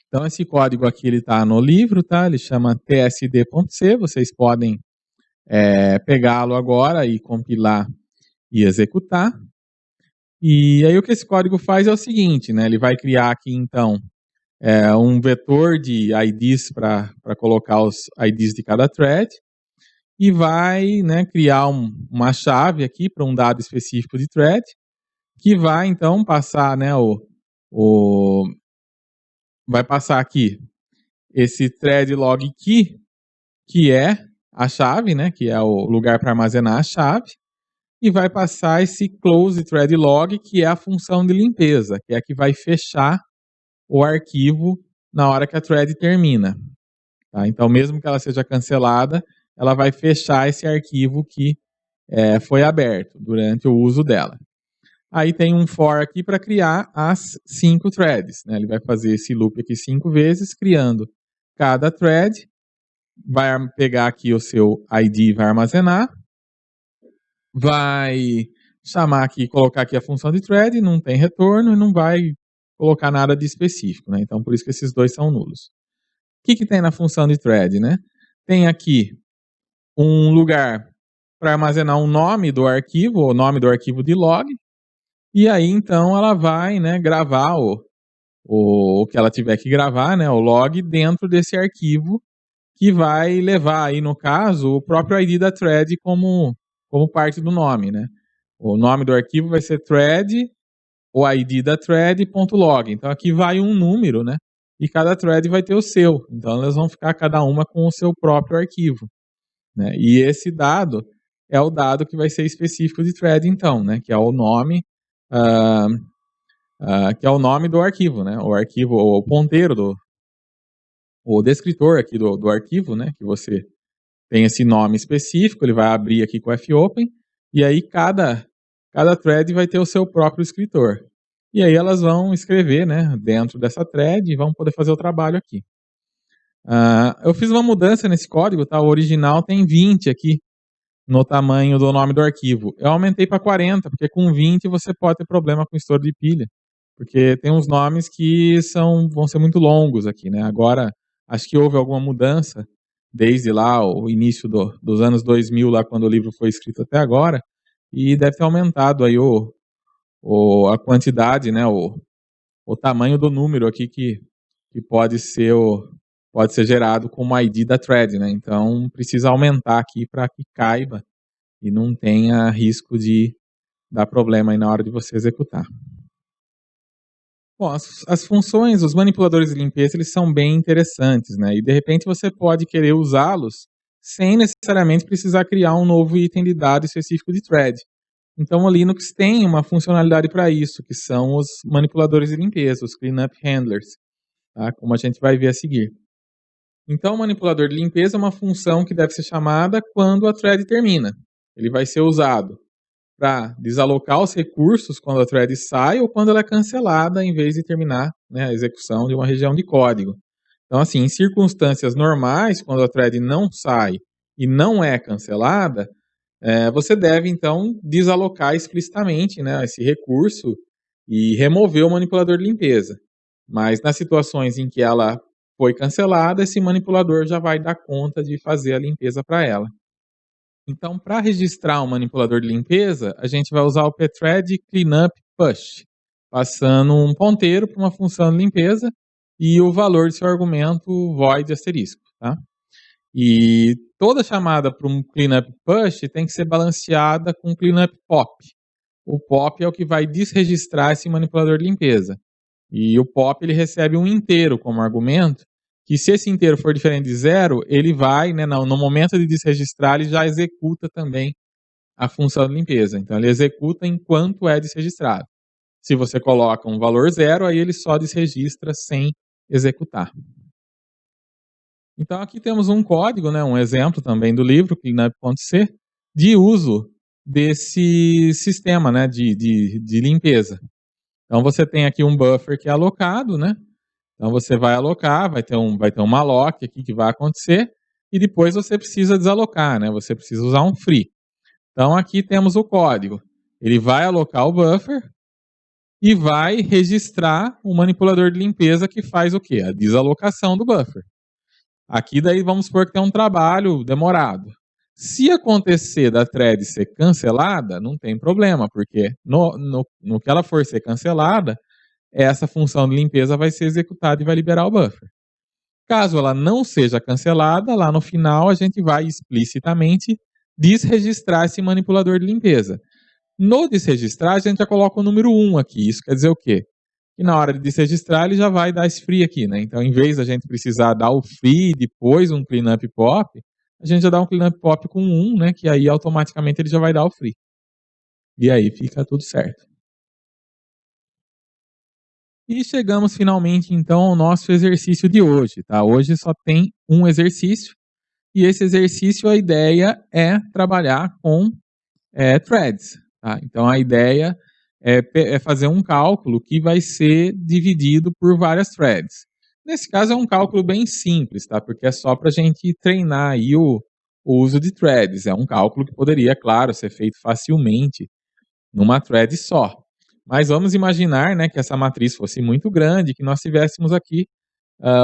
Então, esse código aqui está no livro, tá? Ele chama tsd.c. Vocês podem pegá-lo agora e compilar e executar. E aí, o que esse código faz é o seguinte, né? Ele vai criar aqui, então, um vetor de IDs para colocar os IDs de cada thread e vai, né, criar uma chave aqui para um dado específico de thread que vai então passar, né, vai passar aqui esse thread log key, que é a chave, né, que é o lugar para armazenar a chave, e vai passar esse close thread log, que é a função de limpeza, que é a que vai fechar o arquivo na hora que a thread termina. Tá? Então, mesmo que ela seja cancelada, ela vai fechar esse arquivo que foi aberto durante o uso dela. Aí tem um for aqui para criar as 5 threads. Né? Ele vai fazer esse loop aqui 5 vezes, criando cada thread, vai pegar aqui o seu ID e vai armazenar, vai chamar aqui, colocar aqui a função de thread, não tem retorno e não vai colocar nada de específico. Né? Então, por isso que esses dois são nulos. O que tem na função de thread, né? Tem aqui um lugar para armazenar o nome do arquivo, o nome do arquivo de log, e aí então ela vai, né, gravar o que ela tiver que gravar, né, o log dentro desse arquivo, que vai levar aí, no caso, o próprio ID da thread como parte do nome, né? O nome do arquivo vai ser thread, o ID da thread.log. Então aqui vai um número, né? E cada thread vai ter o seu. Então elas vão ficar cada uma com o seu próprio arquivo. Né? E esse dado é o dado que vai ser específico de thread, então, né? Que é o nome, que é o nome do arquivo, né? O arquivo, o ponteiro o descritor aqui do arquivo, né? Que você tem esse nome específico, ele vai abrir aqui com o fopen, e aí cada thread vai ter o seu próprio escritor. E aí elas vão escrever, né, dentro dessa thread e vão poder fazer o trabalho aqui. Eu fiz uma mudança nesse código, tá? O original tem 20 aqui no tamanho do nome do arquivo. Eu aumentei para 40, porque com 20 você pode ter problema com estouro de pilha, porque tem uns nomes que vão ser muito longos aqui, né? Agora, acho que houve alguma mudança desde lá, o início dos anos 2000, lá quando o livro foi escrito até agora, e deve ter aumentado aí a quantidade, né, o tamanho do número aqui que pode ser gerado como ID da thread, né? Então precisa aumentar aqui para que caiba e não tenha risco de dar problema aí na hora de você executar. Bom, as funções, os manipuladores de limpeza, eles são bem interessantes, né? E de repente você pode querer usá-los sem necessariamente precisar criar um novo item de dado específico de thread. Então o Linux tem uma funcionalidade para isso, que são os manipuladores de limpeza, os cleanup handlers, tá? Como a gente vai ver a seguir. Então o manipulador de limpeza é uma função que deve ser chamada quando a thread termina. Ele vai ser usado para desalocar os recursos quando a thread sai ou quando ela é cancelada em vez de terminar, né, a execução de uma região de código. Então, assim, em circunstâncias normais, quando a thread não sai e não é cancelada, você deve, então, desalocar explicitamente, né, esse recurso e remover o manipulador de limpeza. Mas nas situações em que ela foi cancelada, esse manipulador já vai dar conta de fazer a limpeza para ela. Então, para registrar um manipulador de limpeza, a gente vai usar o pthread cleanup push, passando um ponteiro para uma função de limpeza e o valor de seu argumento void asterisco, tá? E toda chamada para um cleanup push tem que ser balanceada com cleanup pop. O pop é o que vai desregistrar esse manipulador de limpeza. E o pop ele recebe um inteiro como argumento, que se esse inteiro for diferente de zero, ele vai, né, no momento de desregistrar, ele já executa também a função de limpeza. Então ele executa enquanto é desregistrado. Se você coloca um valor zero, aí ele só desregistra sem executar. Então aqui temos um código, né, um exemplo também do livro, cleanup.c, de uso desse sistema, né, de limpeza. Então você tem aqui um buffer que é alocado, né? Então você vai alocar, vai ter um malloc aqui que vai acontecer, e depois você precisa desalocar, né? Você precisa usar um free. Então aqui temos o código. Ele vai alocar o buffer e vai registrar o manipulador de limpeza que faz o quê? A desalocação do buffer. Aqui daí vamos supor que tem um trabalho demorado. Se acontecer da thread ser cancelada, não tem problema, porque no que ela for ser cancelada, essa função de limpeza vai ser executada e vai liberar o buffer. Caso ela não seja cancelada, lá no final a gente vai explicitamente desregistrar esse manipulador de limpeza. No desregistrar, a gente já coloca o número 1 aqui. Isso quer dizer o quê? Que na hora de desregistrar, ele já vai dar esse free aqui, né? Então, em vez da gente precisar dar o free e depois um cleanup pop, a gente já dá um cleanup pop com 1, né? Que aí automaticamente ele já vai dar o free. E aí fica tudo certo. E chegamos finalmente então ao nosso exercício de hoje, tá? Hoje só tem um exercício e esse exercício a ideia é trabalhar com threads, tá? Então a ideia é fazer um cálculo que vai ser dividido por várias threads. Nesse caso é um cálculo bem simples, tá? Porque é só para a gente treinar aí o uso de threads. É um cálculo que poderia, claro, ser feito facilmente numa thread só. Mas vamos imaginar, né, que essa matriz fosse muito grande, que nós tivéssemos aqui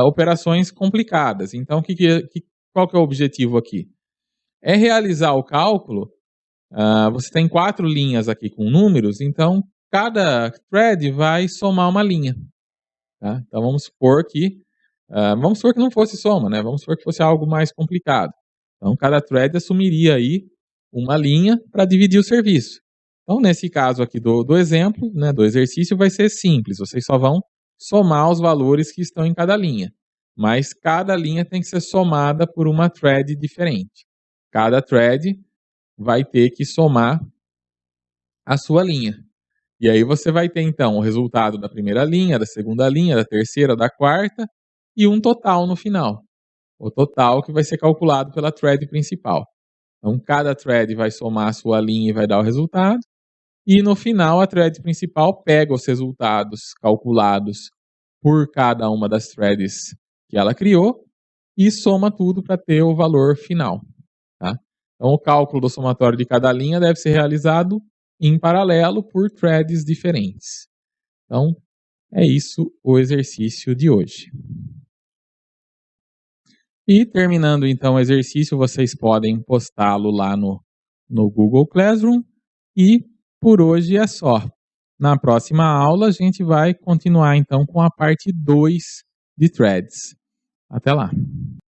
operações complicadas. Então, qual que é o objetivo aqui? É realizar o cálculo. Você tem 4 linhas aqui com números, então cada thread vai somar uma linha. Tá? Então vamos supor que não fosse soma, né? Vamos supor que fosse algo mais complicado. Então cada thread assumiria aí uma linha para dividir o serviço. Então, nesse caso aqui do exemplo, né, do exercício, vai ser simples. Vocês só vão somar os valores que estão em cada linha. Mas cada linha tem que ser somada por uma thread diferente. Cada thread vai ter que somar a sua linha. E aí você vai ter, então, o resultado da primeira linha, da segunda linha, da terceira, da quarta, e um total no final. O total que vai ser calculado pela thread principal. Então, cada thread vai somar a sua linha e vai dar o resultado. E no final, a thread principal pega os resultados calculados por cada uma das threads que ela criou e soma tudo para ter o valor final. Tá? Então, o cálculo do somatório de cada linha deve ser realizado em paralelo por threads diferentes. Então, é isso o exercício de hoje. E terminando então o exercício, vocês podem postá-lo lá no Google Classroom e por hoje é só. Na próxima aula, a gente vai continuar então com a parte 2 de threads. Até lá!